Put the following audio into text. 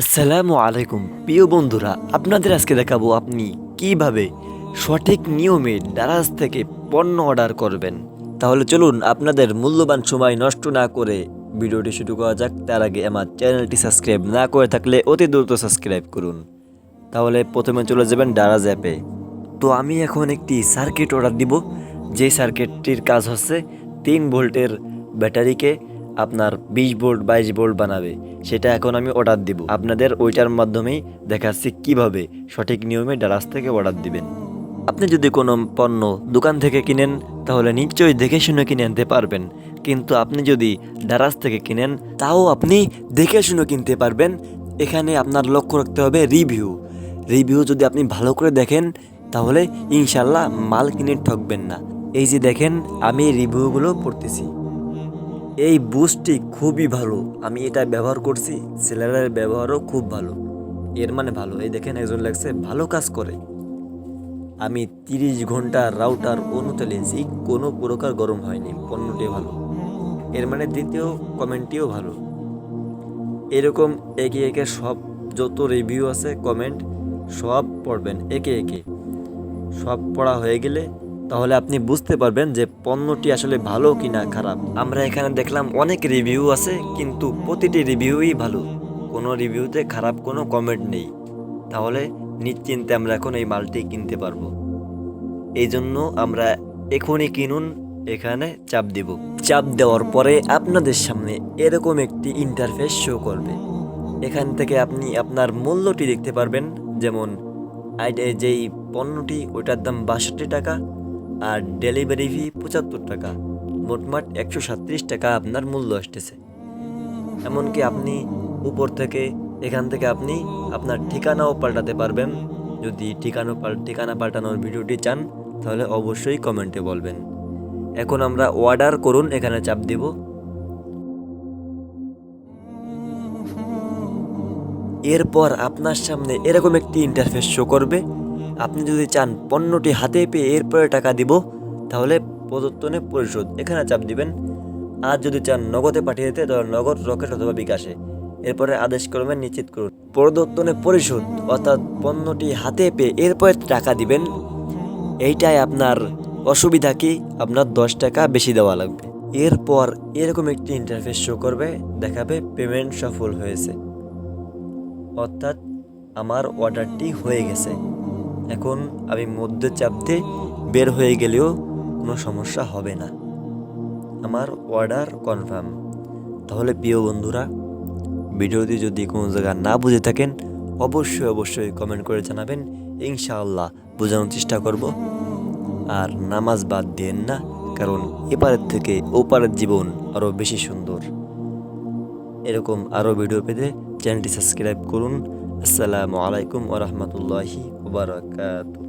আসসালামু আলাইকুম প্রিয় বন্ধুরা, আপনাদের আজকে দেখাবো আপনি কিভাবে সঠিক নিয়মে দারাজ থেকে পণ্য অর্ডার করবেন। তাহলে চলুন আপনাদের মূল্যবান সময় নষ্ট না করে ভিডিওটি শুরু করা যাক। তার আগে আমার চ্যানেলটি সাবস্ক্রাইব না করে থাকলে অতি দ্রুত সাবস্ক্রাইব করুন। তাহলে প্রথমে চলে যাবেন দারাজ অ্যাপে। তো আমি এখন একটি সার্কিট অর্ডার দিব, যে সার্কিটটির কাজ হচ্ছে 3 ভোল্টের ব্যাটারিকে আপনার 20 ভোল্ট 22 ভোল্ট বানাবে। সেটা এখন আমি অর্ডার দিব। আপনাদের ওইটার মাধ্যমেই দেখাচ্ছি কিভাবে সঠিক নিয়মে দারাজ থেকে অর্ডার দিবেন। আপনি যদি কোনো পণ্য দোকান থেকে কিনেন তাহলে নিশ্চয়ই দেখে শুনে কিনে আনতে পারবেন, কিন্তু আপনি যদি দারাজ থেকে কিনেন তাও আপনি দেখে শুনে কিনতে পারবেন। এখানে আপনার লক্ষ্য রাখতে হবে রিভিউ যদি আপনি ভালো করে দেখেন তাহলে ইনশাল্লাহ মাল কিনে ঠকবেন না। এই যে দেখেন, আমি রিভিউগুলো পড়তেছি। এই বুস্টটি খুবই ভালো, আমি এটা ব্যবহার করছি, সেলারের ব্যবহারও খুব ভালো। এর মানে ভালো। এই দেখেন, একজন লাগছে ভালো কাজ করে। আমি 30 ঘন্টা রাউটার অনু চালিয়েছি, কোনো প্রকার গরম হয়নি, পণ্যটি ভালো। এর মানে দ্বিতীয় কমেন্টটিও ভালো। এরকম একে একে সব যত রিভিউ আছে কমেন্ট সব পড়বেন একে একে। সব পড়া হয়ে গেলে তাহলে আপনি বুঝতে পারবেন যে পণ্যটি আসলে ভালো কিনা খারাপ। আমরা এখানে দেখলাম অনেক রিভিউ আছে, কিন্তু প্রতিটি রিভিউই ভালো, কোনো রিভিউতে খারাপ কোনো কমেন্ট নেই। তাহলে নিশ্চিন্তে আমরা এখন এই মালটি কিনতে পারবো। এই জন্য আমরা এখনই কিনুন এখানে চাপ দিব। চাপ দেওয়ার পরে আপনাদের সামনে এরকম একটি ইন্টারফেস শো করবে। এখান থেকে আপনি আপনার মূল্যটি দেখতে পারবেন। যেমন যেই পণ্যটি ওইটার দাম 62 টাকা আর ডেলিভারি ফি 75 টাকা, মোটমাট 137 টাকা আপনার মূল্য আসতেছে। এমনকি আপনি উপর থেকে এখান থেকে আপনি আপনার ঠিকানাও পাল্টাতে পারবেন। যদি ঠিকানা পাল্টানোর ভিডিওটি চান তাহলে অবশ্যই কমেন্টে বলবেন। এখন আমরা অর্ডার করুন এখানে চাপ দিব। এরপর আপনার সামনে এরকম একটি ইন্টারফেস শো করবে। আপনি যদি চান পণ্যটি হাতে পেয়ে এরপরে টাকা দিব, তাহলে প্রদত্তনে পরিশোধ এখানে চাপ দিবেন। আর যদি চান নগদে পাঠিয়ে দিতে, তাহলে নগদ, রকেট অথবা বিকাশে। এরপরে আদেশ করবেন নিশ্চিত করুন। প্রদত্তনে পরিশোধ অর্থাৎ পণ্যটি হাতে পেয়ে এরপরে টাকা দিবেন। এইটাই আপনার অসুবিধা কি, আপনার 10 টাকা বেশি দেওয়া লাগবে। এরপর এরকম একটি ইন্টারফেস শো করবে, দেখাবে পেমেন্ট সফল হয়েছে, অর্থাৎ আমার অর্ডারটি হয়ে গেছে। এখন আমি মধ্যে চাপ দিয়ে বের হয়ে গেলেও কোনো সমস্যা হবে না, আমার অর্ডার কনফার্ম। তাহলে প্রিয় বন্ধুরা, ভিডিওটি যদি কোনো জায়গায় না বুঝে থাকেন অবশ্যই কমেন্ট করে জানাবেন, ইনশাআল্লাহ বোঝানোর চেষ্টা করব। আর নামাজ বাদ দিয়েন না, কারণ এপারের থেকে ওপারের জীবন আরও বেশি সুন্দর। এরকম আরও ভিডিও পেতে চ্যানেলটি সাবস্ক্রাইব করুন। আসসালামু আলাইকুম ওয়া রাহমাতুল্লাহি ওয়া বারাকাতুহু।